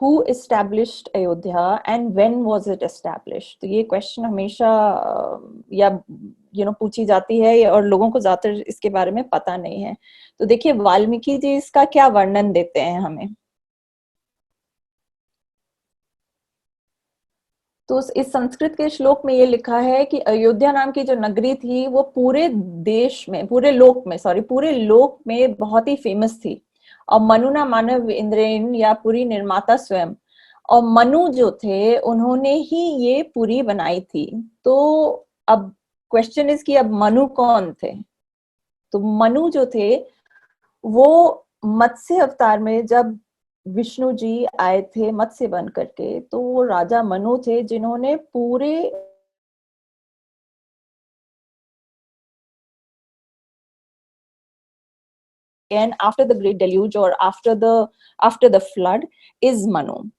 who established Ayodhya and when was it established? तो ये question हमेशा या पूछी जाती है, और लोगों को ज्यादातर इसके बारे में पता नहीं है। तो देखिए वाल्मीकि जी इसका क्या वर्णन देते हैं हमें। तो इस संस्कृत के श्लोक में ये लिखा है कि अयोध्या नाम की जो नगरी थी वो पूरे देश में, पूरे लोक में बहुत ही फेमस थी। और मनु ना मानव इंद्रेन, या पुरी निर्माता स्वयं, और मनु जो थे उन्होंने ही ये पुरी बनाई थी। तो अब क्वेश्चन इज कि अब मनु कौन थे। तो मनु जो थे वो मत्स्य अवतार में जब विष्णु जी आए थे मत्स्य बन करके, तो वो राजा मनु थे जिन्होंने पूरे and after the great deluge or after the flood is Manu.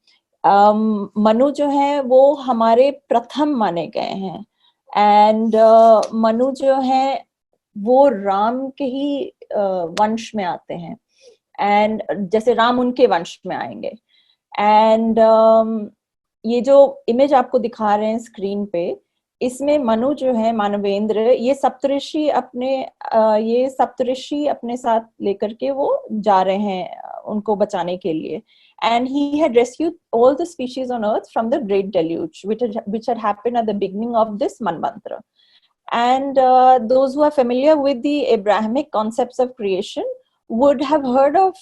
Manu जो है वो हमारे प्रथम माने गए हैं। एंड मनु जो है वो राम के ही वंश में आते हैं, एंड जैसे राम उनके वंश में आएंगे। एंड ये जो इमेज आपको दिखा रहे हैं स्क्रीन पे, इसमें मनु जो है मानवेंद्र, ये सप्तऋषि अपने साथ लेकर के वो जा रहे हैं उनको बचाने के लिए। And he had rescued all the species on earth from the great deluge, which had happened at the beginning of this Manvantara. And those who are familiar with the Abrahamic concepts of creation would have heard of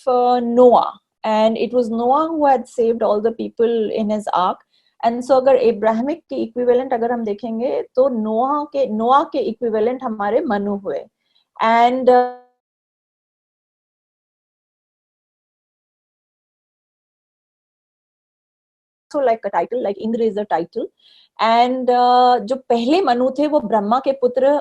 Noah. And it was Noah who had saved all the people in his ark. And so अगर Abrahamic के equivalent अगर हम देखेंगे तो नोआ के equivalent हमारे मनु हुए। And like a title, like Indra is a title. And जो पहले मनु थे वो ब्रह्मा के पुत्र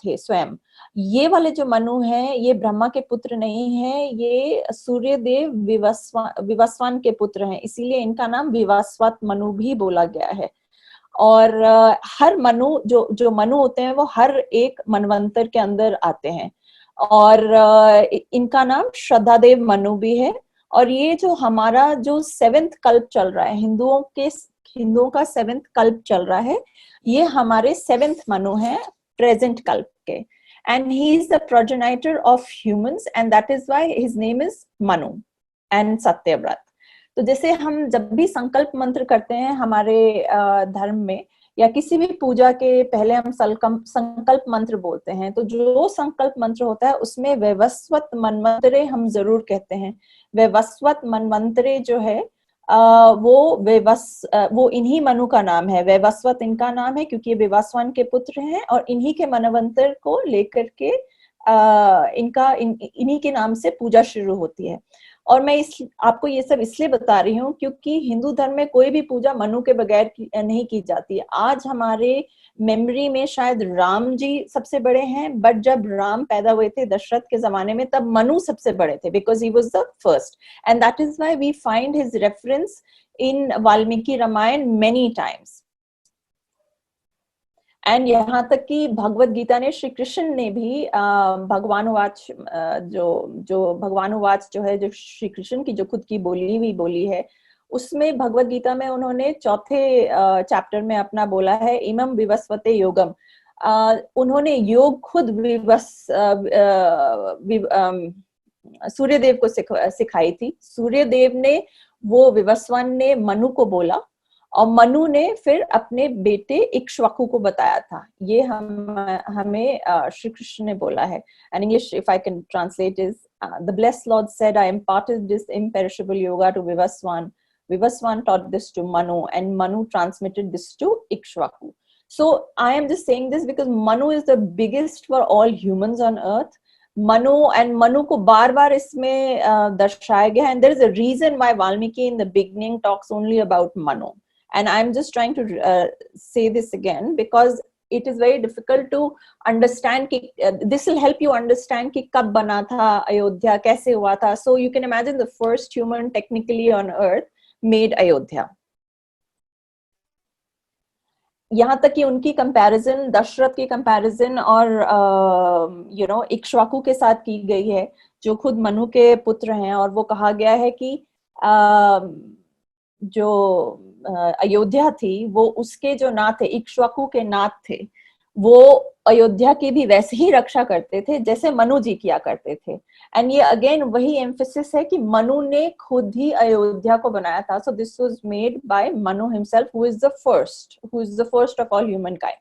थे स्वयं। ये वाले जो मनु हैं ये ब्रह्मा के पुत्र नहीं हैं, ये सूर्यदेव विवस्वान के पुत्र हैं, इसीलिए इनका नाम विवस्वत मनु भी बोला गया है। और हर मनु जो मनु होते हैं वो हर एक मनवंतर के अंदर आते हैं। और इनका नाम श्रद्धादेव मनु भी है। और ये जो हमारा जो 7th कल्प चल रहा है, हिंदुओं का 7th कल्प चल रहा है, ये हमारे 7th मनु है प्रेजेंट कल्प के। And he is the progenitor of humans, and that is why his name is Manu and Satyavrat. तो जैसे हम जब भी संकल्प मंत्र करते हैं हमारे धर्म में, या किसी भी पूजा के पहले हम संकल्प मंत्र बोलते हैं, तो जो संकल्प मंत्र होता है उसमें वैवस्वत मनवंतरे हम जरूर कहते हैं। वैवस्वत मनवंतरे जो है वो इन्हीं मनु का नाम है। वैवस्वत इनका नाम है क्योंकि ये विवस्वान के पुत्र हैं, और इन्हीं के मनवंतर को लेकर के इन्हीं के नाम से पूजा शुरू होती है। और मैं आपको ये सब इसलिए बता रही हूँ क्योंकि हिंदू धर्म में कोई भी पूजा मनु के बगैर नहीं की जाती है। आज हमारे मेमोरी में शायद राम जी सबसे बड़े हैं, बट जब राम पैदा हुए थे दशरथ के जमाने में तब मनु सबसे बड़े थे, because he was the first, and that is why we find his reference in Valmiki Ramayana many times. And यहाँ तक कि भगवत गीता ने, श्री कृष्ण ने भी भगवान वाच जो भगवान वाच जो है, जो श्री कृष्ण की जो खुद की बोली हुई बोली है, उसमें भगवत गीता में उन्होंने 4थे चैप्टर में अपना बोला है इमम विवस्वते योगम। उन्होंने योग खुद सूर्यदेव को सिखाई थी। सूर्यदेव ने, वो विवस्वान ने मनु को बोला, और मनु ने फिर अपने बेटे इक्ष्वाकु को बताया था। ये हमें श्री कृष्ण ने बोला है। And English if I can translate is the blessed Lord said I imparted this imperishable yoga to Vivaswan. Vivaswan taught this to Manu, and Manu transmitted this to Ikshvaku. So I am just saying this because Manu is the biggest for all humans on earth. Manu को बार बार इसमें दर्शाया गया है, and there is a reason why Valmiki in the beginning talks only about Manu. And I'm just trying to say this again because it is very difficult to understand कि this will help you understand कि कब बना था अयोध्या, कैसे हुआ था. So you can imagine the first human technically on earth made Ayodhya. यहाँ तक कि उनकी कंपैरिजन, दशरथ की कंपैरिजन और इक्ष्वाकु के साथ की गई है, जो खुद मनु के पुत्र हैं, और वो कहा गया है कि जो अयोध्या थी, वो उसके जो नाथ थे, इक्ष्वाकु के नाथ थे, वो अयोध्या की भी वैसे ही रक्षा करते थे जैसे मनु जी किया करते थे। एंड ये अगेन वही एम्फेसिस है कि मनु ने खुद ही अयोध्या को बनाया था। So this was made by Manu himself, who is the first of all human kind.